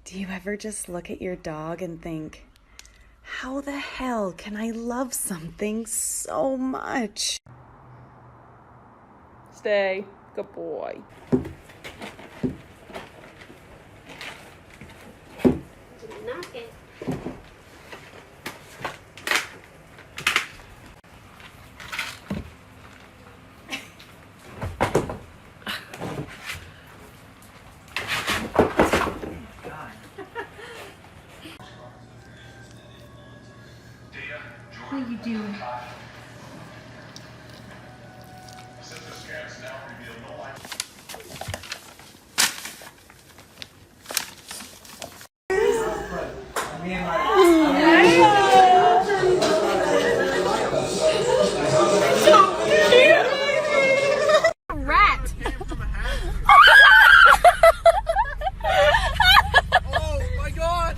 Do you ever just look at your dog and think, how the hell can I love something so much? Stay. Good boy. Knock it. What are you doing? Rat. Oh my god!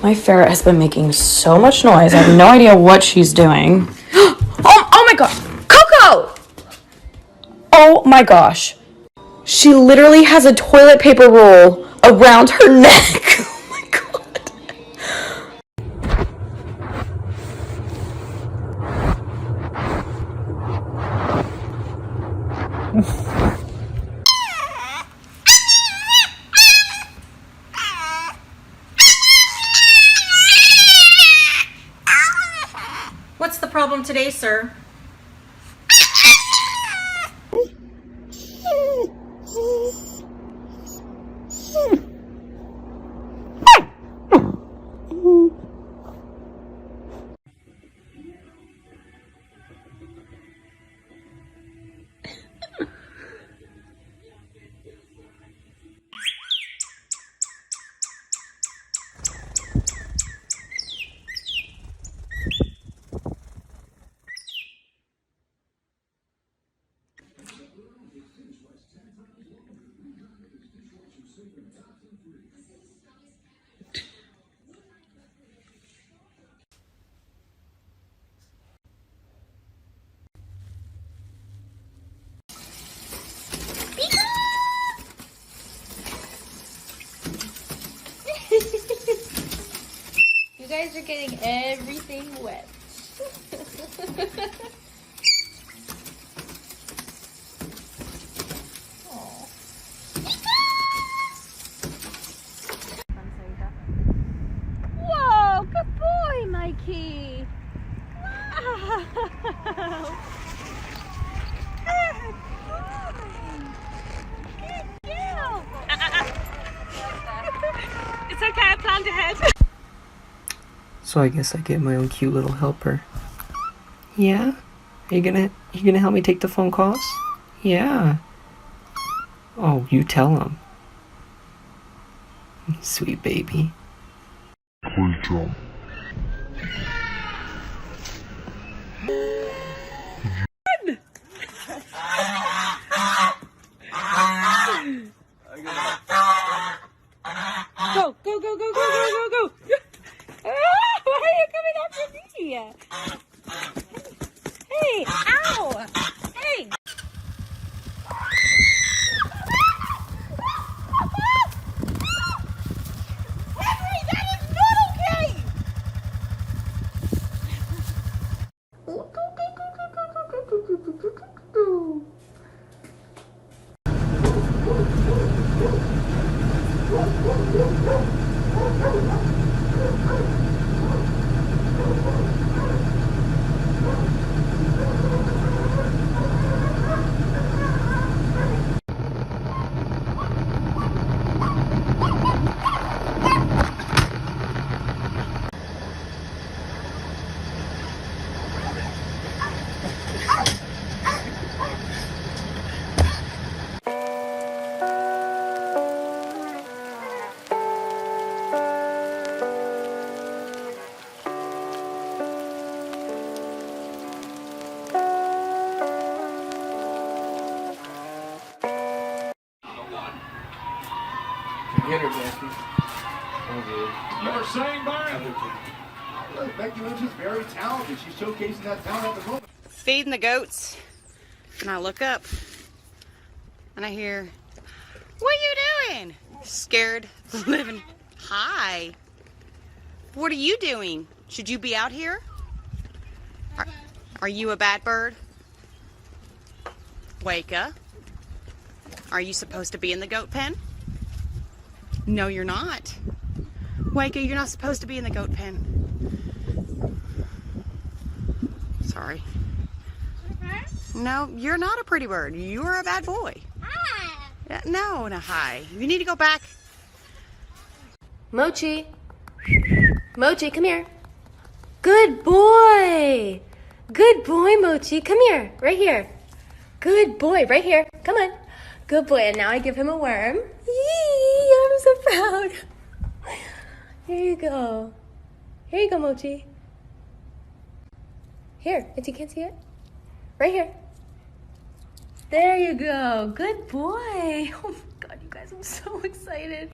My ferret has been making so much noise. I have no idea what she's doing. Oh my god! Coco! Oh my gosh. She literally has a toilet paper roll around her neck. Oh my god. What's the problem today, sir? You guys are getting everything wet. Whoa, good boy, Mikey. Wow. Good boy. Good girl. It's okay, I planned ahead. So I guess I get my own cute little helper. Yeah? Are you gonna help me take the phone calls? Yeah. Oh, you tell him. Sweet baby. Great job. Go, go, go, go, go, go, go, go. Ah, why are you coming after me? Hey, ow. Hey. Henry, that is not okay. Get her, Jackie. Oh, good. You were saying, Byron? Becky Lynch is very talented. She's showcasing that talent at the moment. Feeding the goats, and I look up and I hear, "What are you doing?" Scared living. Hi. What are you doing? Should you be out here? Are you a bad bird? Waka. Are you supposed to be in the goat pen? No, you're not. Waka, you're not supposed to be in the goat pen. Sorry. No, you're not a pretty bird. You're a bad boy. Hi. No, hi. You need to go back. Mochi. Mochi, come here. Good boy. Good boy, Mochi. Come here. Right here. Good boy. Right here. Come on. Good boy. And now I give him a worm. Yee, I'm so proud. Here you go. Here you go, Mochi. Here. If you can't see it. Right here. There you go. Good boy. Oh my God, you guys, I'm so excited.